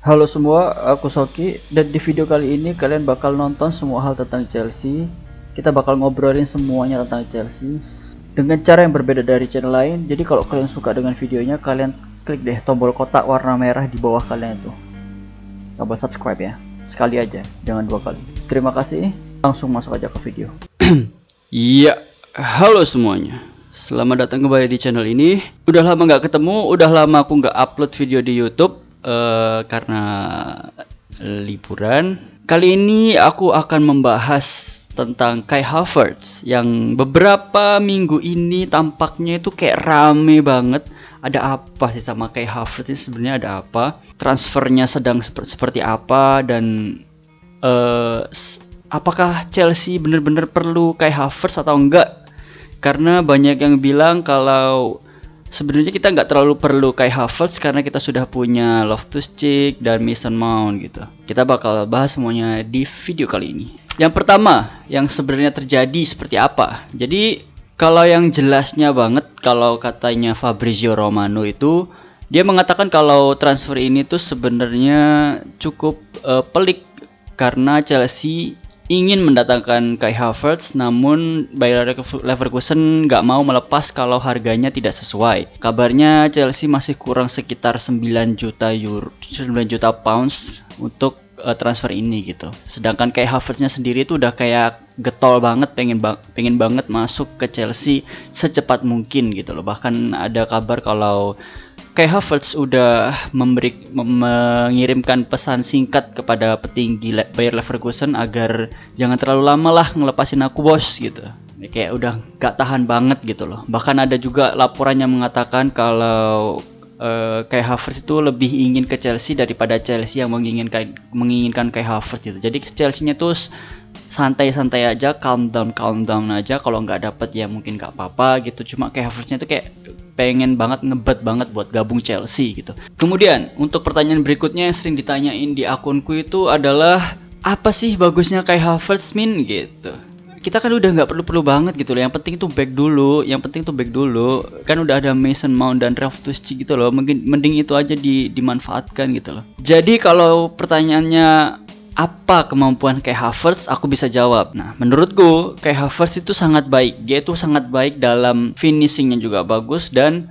Halo semua, aku Soki dan di video kali ini kalian bakal nonton semua hal tentang Chelsea. Kita bakal ngobrolin semuanya tentang Chelsea dengan cara yang berbeda dari channel lain. Jadi kalau kalian suka dengan videonya, kalian klik deh tombol kotak warna merah di bawah kalian itu. Tombol subscribe ya. Sekali aja, jangan dua kali. Terima kasih. Langsung masuk aja ke video. Iya, halo semuanya. Selamat datang kembali di channel ini. Udah lama nggak ketemu, udah lama aku nggak upload video di YouTube karena liburan. Kali ini aku akan membahas tentang Kai Havertz yang beberapa minggu ini tampaknya itu kayak rame banget. Ada apa sih sama Kai Havertz ini sebenarnya, ada apa? Transfernya sedang seperti apa, dan apakah Chelsea benar-benar perlu Kai Havertz atau enggak? Karena banyak yang bilang kalau sebenarnya kita nggak terlalu perlu Kai Havertz karena kita sudah punya Loftus-Cheek dan Mason Mount gitu. Kita bakal bahas semuanya di video kali ini. Yang pertama, yang sebenarnya terjadi seperti apa? Jadi kalau yang jelasnya banget, kalau katanya Fabrizio Romano itu, dia mengatakan kalau transfer ini tuh sebenarnya cukup pelik karena Chelsea ingin mendatangkan Kai Havertz, namun Bayer Leverkusen nggak mau melepas kalau harganya tidak sesuai. Kabarnya Chelsea masih kurang sekitar 9 juta euro, 9 juta pounds untuk transfer ini gitu. Sedangkan Kai Havertz-nya sendiri itu udah kayak getol banget, pengen banget masuk ke Chelsea secepat mungkin gitu loh. Bahkan ada kabar kalau Kai Havertz udah mengirimkan pesan singkat kepada petinggi Bayer Leverkusen agar jangan terlalu lama lah ngelepasin aku bos gitu. Kayak udah gak tahan banget gitu loh. Bahkan ada juga laporan yang mengatakan kalau Kai Havertz itu lebih ingin ke Chelsea daripada Chelsea yang menginginkan Kai Havertz gitu. Jadi Chelsea-nya tuh santai-santai aja, calm down aja. Kalau nggak dapet ya mungkin nggak apa-apa gitu. Cuma Kai Havertz-nya tuh kayak pengen banget, ngebet banget buat gabung Chelsea gitu. Kemudian untuk pertanyaan berikutnya yang sering ditanyain di akunku itu adalah, apa sih bagusnya Kai Havertz gitu. Kita kan udah nggak perlu banget gitu loh. Yang penting tuh back dulu. Kan udah ada Mason Mount dan Loftus-Cheek gitu loh. Mending itu aja dimanfaatkan gitu loh. Jadi kalau pertanyaannya apa kemampuan Kai Havertz, aku bisa jawab. Nah, menurutku Kai Havertz itu sangat baik. Dia itu sangat baik dalam finishingnya juga bagus, dan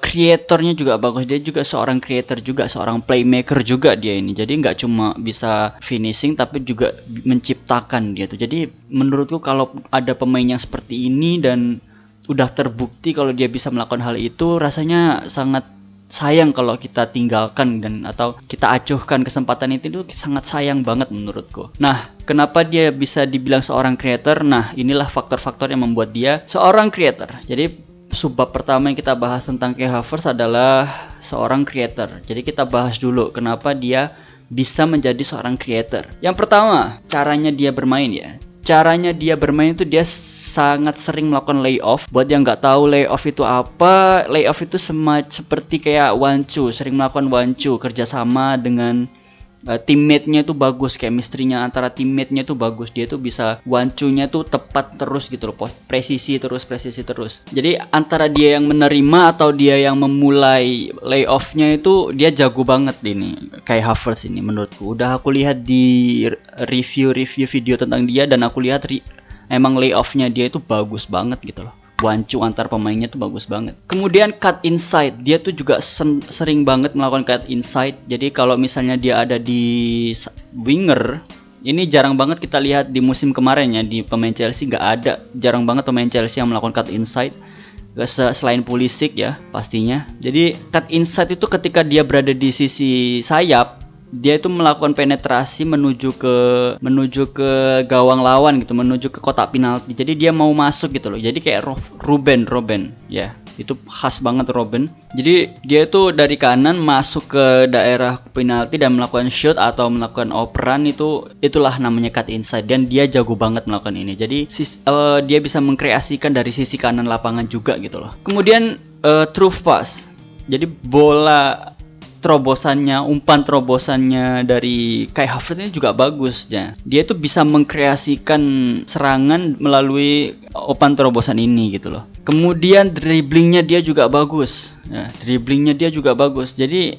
kreatornya juga bagus. Dia juga seorang creator juga, seorang playmaker juga dia ini. Jadi nggak cuma bisa finishing tapi juga menciptakan dia tuh. Jadi menurutku kalau ada pemain yang seperti ini dan udah terbukti kalau dia bisa melakukan hal itu, rasanya sangat sayang kalau kita tinggalkan dan atau kita acuhkan kesempatan itu sangat sayang banget menurutku. Nah, kenapa dia bisa dibilang seorang creator? Nah, inilah faktor-faktor yang membuat dia seorang creator. Jadi subbab pertama yang kita bahas tentang Kai Havertz adalah seorang creator. Jadi kita bahas dulu kenapa dia bisa menjadi seorang creator. Yang pertama, caranya dia bermain ya. Caranya dia bermain itu dia sangat sering melakukan layoff. Buat yang nggak tahu layoff itu apa, layoff itu seperti kayak wancu, sering melakukan wancu, kerjasama dengan teammate-nya itu bagus, chemistry-nya antara teammate-nya itu bagus. Dia tuh bisa wancunya tuh tepat terus gitu loh, presisi terus. Jadi antara dia yang menerima atau dia yang memulai layoff-nya itu dia jago banget ini kayak Havertz ini menurutku. Udah aku lihat di review video tentang dia dan aku lihat emang layoff-nya dia itu bagus banget gitu loh. Wancu antar pemainnya tuh bagus banget. Kemudian cut inside, dia tuh juga sering banget melakukan cut inside. Jadi kalau misalnya dia ada di winger, ini jarang banget kita lihat di musim kemarin ya, di pemain Chelsea nggak ada, jarang banget pemain Chelsea yang melakukan cut inside. Selain Pulisic ya pastinya. Jadi cut inside itu ketika dia berada di sisi sayap, dia itu melakukan penetrasi menuju ke gawang lawan gitu, menuju ke kotak penalti. Jadi dia mau masuk gitu loh. Jadi kayak Ruben ya. Itu khas banget Ruben. Jadi dia itu dari kanan masuk ke daerah penalti dan melakukan shoot atau melakukan operan, itulah namanya cut inside, dan dia jago banget melakukan ini. Jadi dia bisa mengkreasikan dari sisi kanan lapangan juga gitu loh. Kemudian through pass. Jadi bola umpan terobosannya dari Kai Havertz ini juga bagus ya. Dia tuh bisa mengkreasikan serangan melalui umpan terobosan ini gitu loh. Kemudian dribblingnya dia juga bagus. Ya, Jadi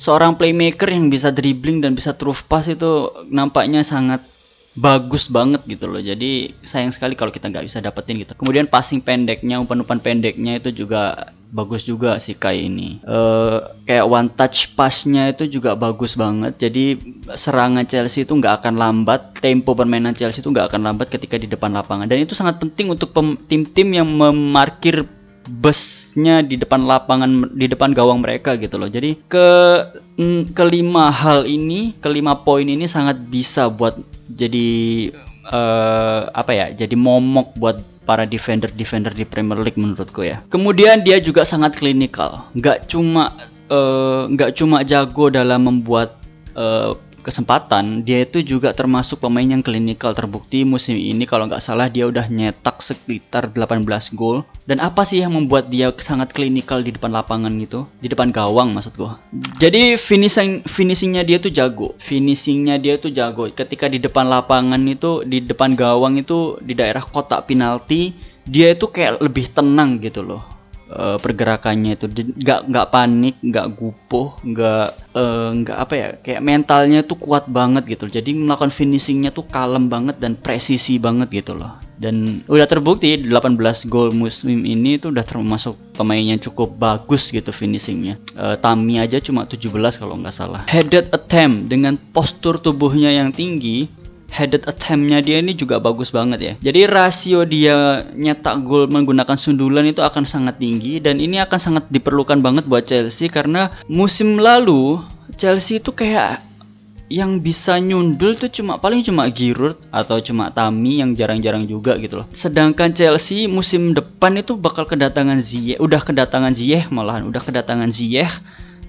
seorang playmaker yang bisa dribbling dan bisa through pass itu nampaknya sangat bagus banget gitu loh. Jadi sayang sekali kalau kita nggak bisa dapetin gitu. Kemudian passing pendeknya, umpan-umpan pendeknya itu juga bagus juga sih kayak ini. Kayak one touch passnya itu juga bagus banget. Jadi serangan Chelsea itu nggak akan lambat, tempo permainan Chelsea itu nggak akan lambat ketika di depan lapangan. Dan itu sangat penting untuk tim-tim yang memarkir busnya di depan lapangan, di depan gawang mereka gitu loh. Jadi kelima poin ini sangat bisa buat jadi jadi momok buat para defender di Premier League menurutku ya. Kemudian dia juga sangat klinikal, nggak cuma jago dalam membuat kesempatan, dia itu juga termasuk pemain yang klinikal. Terbukti musim ini kalau nggak salah dia udah nyetak sekitar 18 gol. Dan apa sih yang membuat dia sangat klinikal di depan lapangan gitu, di depan gawang maksud gua. Jadi finishingnya dia tuh jago. Ketika di depan lapangan itu, di depan gawang itu, di daerah kotak penalti, dia itu kayak lebih tenang gitu loh. Pergerakannya itu nggak panik, nggak gupuh, kayak mentalnya tuh kuat banget gitu. Jadi melakukan finishingnya tuh kalem banget dan presisi banget gitu loh. Dan udah terbukti 18 gol musim ini tuh udah termasuk pemain yang cukup bagus gitu finishingnya. Tammy aja cuma 17 kalau nggak salah. Headed attempt dengan postur tubuhnya yang tinggi. Headed attempt-nya dia ini juga bagus banget ya. Jadi rasio dia nyetak gol menggunakan sundulan itu akan sangat tinggi. Dan ini akan sangat diperlukan banget buat Chelsea. Karena musim lalu Chelsea itu kayak yang bisa nyundul tuh paling cuma Giroud atau cuma Tammy yang jarang-jarang juga gitu loh. Sedangkan Chelsea musim depan itu bakal kedatangan Ziyech. Udah kedatangan Ziyech.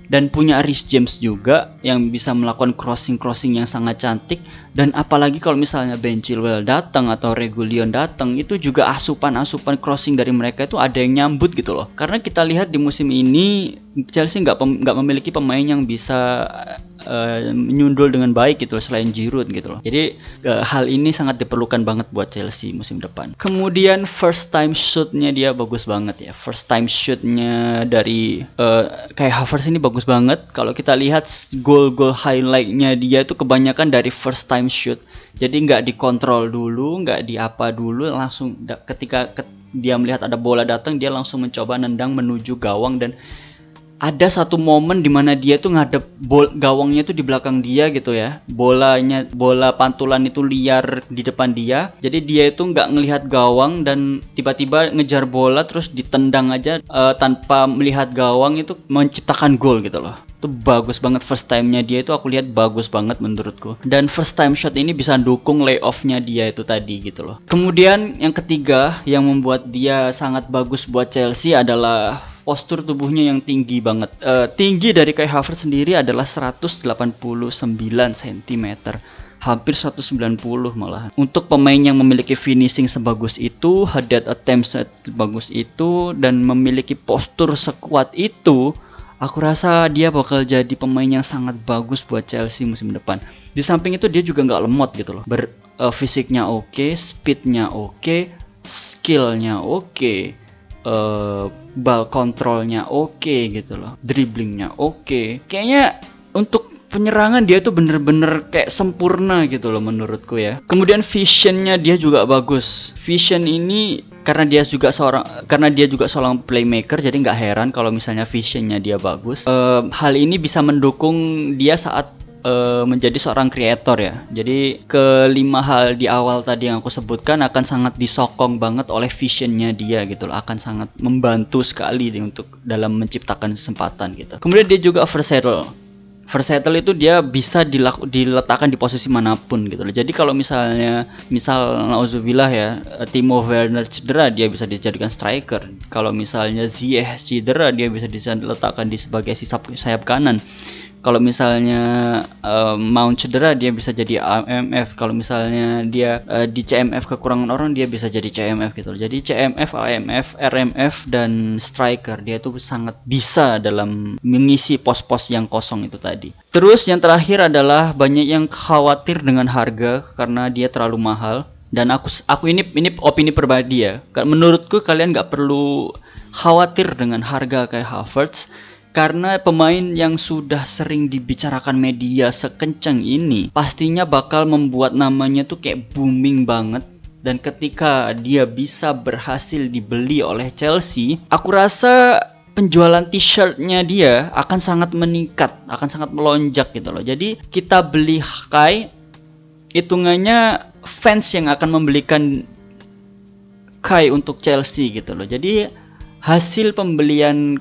Dan punya Reece James juga yang bisa melakukan crossing yang sangat cantik. Dan apalagi kalau misalnya Ben Chilwell datang atau Reguilon datang, itu juga asupan crossing dari mereka itu ada yang nyambut gitu loh. Karena kita lihat di musim ini Chelsea nggak memiliki pemain yang bisa menyundul dengan baik gitu loh, selain Giroud gitu loh. Jadi hal ini sangat diperlukan banget buat Chelsea musim depan. Kemudian first time shootnya dia bagus banget ya. First time shootnya dari kayak Havertz ini bagus banget. Kalau kita lihat gol-gol highlightnya dia itu kebanyakan dari first time shoot. Jadi nggak dikontrol dulu, nggak diapa dulu, langsung ketika dia melihat ada bola datang, dia langsung mencoba nendang menuju gawang. Dan ada satu momen di mana dia tuh ngadep gawangnya tuh di belakang dia gitu ya. Bola pantulan itu liar di depan dia. Jadi dia itu nggak ngelihat gawang dan tiba-tiba ngejar bola terus ditendang aja tanpa melihat gawang, itu menciptakan gol gitu loh. Itu bagus banget, first time-nya dia itu aku lihat bagus banget menurutku. Dan first time shot ini bisa dukung lay-off-nya dia itu tadi gitu loh. Kemudian yang ketiga yang membuat dia sangat bagus buat Chelsea adalah postur tubuhnya yang tinggi banget. Tinggi dari Kai Havertz sendiri adalah 189 cm. Hampir 190 malah. Untuk pemain yang memiliki finishing sebagus itu, headed attempt sebagus itu, dan memiliki postur sekuat itu, aku rasa dia bakal jadi pemain yang sangat bagus buat Chelsea musim depan. Di samping itu dia juga nggak lemot gitu loh. Fisiknya oke, speednya oke, skillnya oke. Ball kontrolnya oke gitu loh, dribblingnya oke. Kayaknya untuk penyerangan dia tuh bener-bener kayak sempurna gitu loh menurutku ya. Kemudian visionnya dia juga bagus. Vision ini karena dia juga seorang playmaker, jadi nggak heran kalau misalnya visionnya dia bagus. Hal ini bisa mendukung dia saat menjadi seorang kreator ya. Jadi kelima hal di awal tadi yang aku sebutkan akan sangat disokong banget oleh visionnya dia gitu loh. Akan sangat membantu sekali untuk dalam menciptakan kesempatan gitu. Kemudian dia juga versatile. Versatile itu dia bisa diletakkan di posisi manapun gitu loh. Jadi kalau misal nauzubillah ya, Timo Werner cedera, dia bisa dijadikan striker. Kalau misalnya Ziyech cedera, dia bisa diletakkan sebagai sayap kanan. Kalau misalnya Mount cedera, dia bisa jadi AMF. Kalau misalnya dia di CMF kekurangan orang, dia bisa jadi CMF gitu. Jadi CMF, AMF, RMF, dan striker, dia tuh sangat bisa dalam mengisi pos-pos yang kosong itu tadi. Terus yang terakhir adalah banyak yang khawatir dengan harga karena dia terlalu mahal. Dan aku ini opini pribadi ya. Menurutku kalian nggak perlu khawatir dengan harga kayak Havertz. Karena pemain yang sudah sering dibicarakan media sekencang ini pastinya bakal membuat namanya tuh kayak booming banget. Dan ketika dia bisa berhasil dibeli oleh Chelsea, aku rasa penjualan t-shirtnya dia akan sangat meningkat, akan sangat melonjak gitu loh. Jadi kita beli Kai, hitungannya fans yang akan membelikan Kai untuk Chelsea gitu loh. Jadi hasil pembelian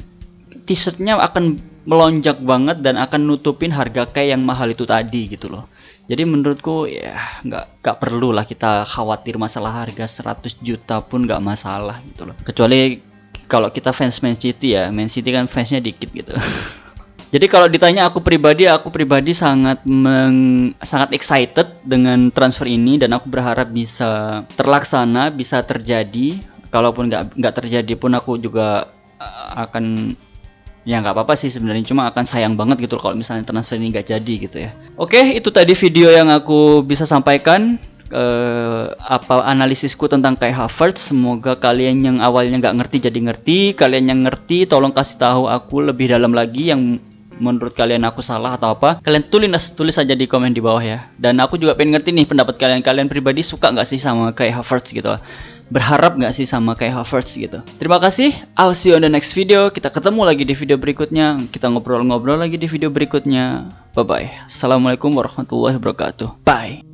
t-shirtnya akan melonjak banget dan akan nutupin harga Kai yang mahal itu tadi gitu loh. Jadi menurutku ya nggak perlu lah kita khawatir masalah harga 100 juta pun nggak masalah gitu loh. Kecuali kalau kita fans Man City ya, Man City kan fansnya dikit gitu. Jadi kalau ditanya aku pribadi sangat excited dengan transfer ini dan aku berharap bisa terlaksana, bisa terjadi. Kalaupun nggak terjadi pun aku juga akan ya nggak apa-apa sih sebenarnya, cuma akan sayang banget gitu kalau misalnya transfer ini nggak jadi gitu ya. Oke, itu tadi video yang aku bisa sampaikan, apa analisisku tentang Kai Havertz. Semoga kalian yang awalnya nggak ngerti jadi ngerti, kalian yang ngerti tolong kasih tahu aku lebih dalam lagi yang menurut kalian aku salah atau apa. Kalian tulis aja di komen di bawah ya. Dan aku juga pengen ngerti nih pendapat kalian pribadi, suka nggak sih sama Kai Havertz gitu, berharap nggak sih sama Kai Havertz gitu. Terima kasih, I'll see you on the next video. Kita ketemu lagi di video berikutnya, kita ngobrol-ngobrol lagi di video berikutnya. Bye bye. Assalamualaikum warahmatullahi wabarakatuh. Bye.